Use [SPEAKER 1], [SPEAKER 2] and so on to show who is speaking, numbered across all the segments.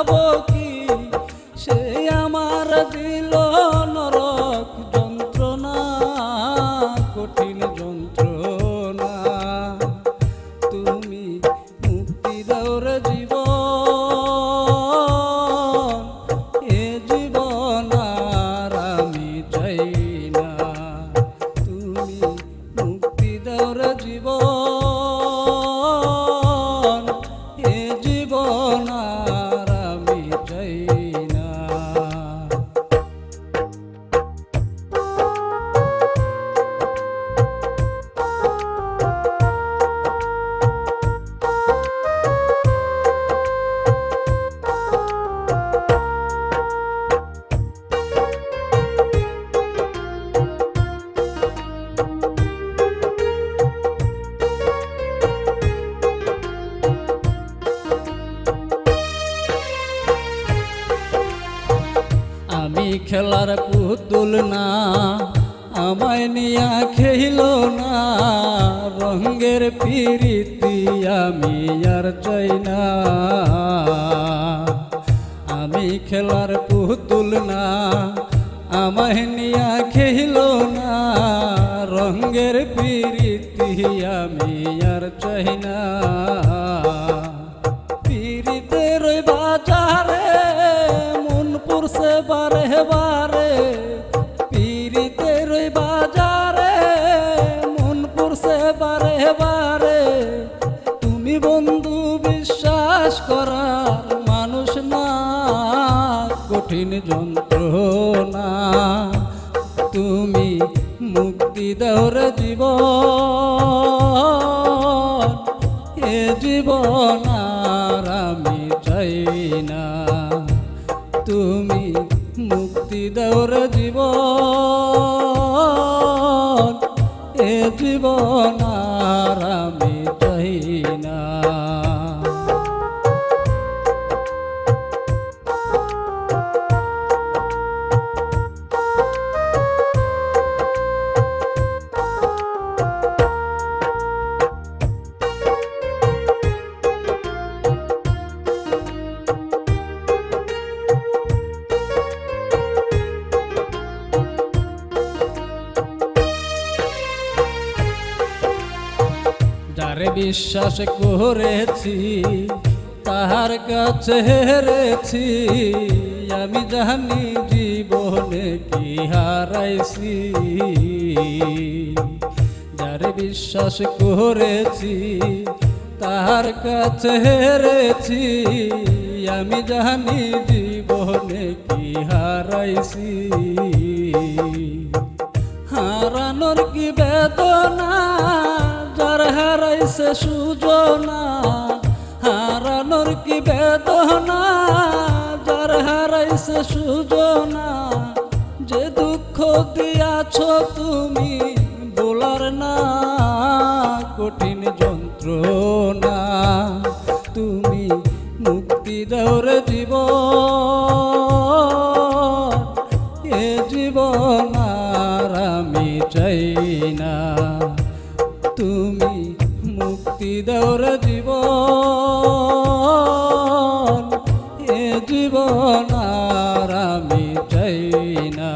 [SPEAKER 1] পাবো কি, সে আমার দিল নরক যন্ত্রণা, কঠিন যন্ত্রণা। তুমি মুক্তি দাও রে জীবন, এ জীবন আর আমি চাই না। তুমি মুক্তি দাও রে জীবন, এ জীবন আর আমি চাই না। আমি খেলার পুতুল না, আমায় নিয়া খেইল না, রঙের পিরিতি আমি আর চাই না। আমি খেলার পুতুল না, আমায় নিয়া খেইল না, রঙের পিরিতি আমি আর চাই না। পিরিতের বাজারে মন পুরছে বারে বারে, পিরিতের বাজারে মন পুরছে বারে বারে। তুমি বন্ধু বিশ্বাস করার মানুষ না, কঠিন যন্ত্রণা। তুমি মুক্তি দাও রে জীবন, এ জীবন আর আমি চাই না। তুমি মুক্তি দাও রে জীবন, এ জীবন আর আমি চাই না। যারে বিশ্বাস করেছি তাহার কাছে হেরেছি, আমি জানি জীবনে কি হারাইছি। যারে বিশ্বাস করেছি তাহার কাছে হেরেছি, আমি জানি জীবনে কি হারাইছি। হারানোর কি বেদনা, যার হারাইছে সুজনা, হারানোর কি বেদনা, যার হারাইছে সুজনা। যে দুঃখ দিয়াছ তুমি বলার না, কঠিন যন্ত্রণা। তুমি মুক্তি দাও রে জীবন, এ জীবন আর আমি চাই না। তুমি মুক্তি দাও রে জীবন, এ জীবন আর আমি চাই না।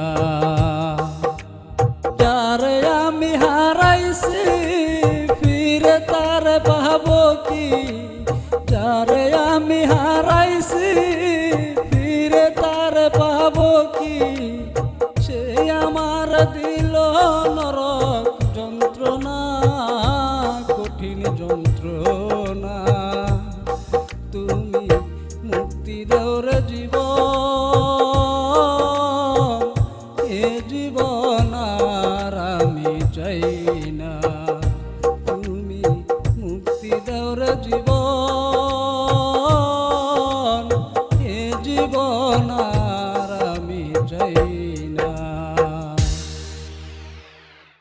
[SPEAKER 1] যারে আমি হারাইছি ফিরে তারে পাবো কি, যারে আমি হারাইছি ফিরে তারে পাবো কি, সে আমার দিল নরক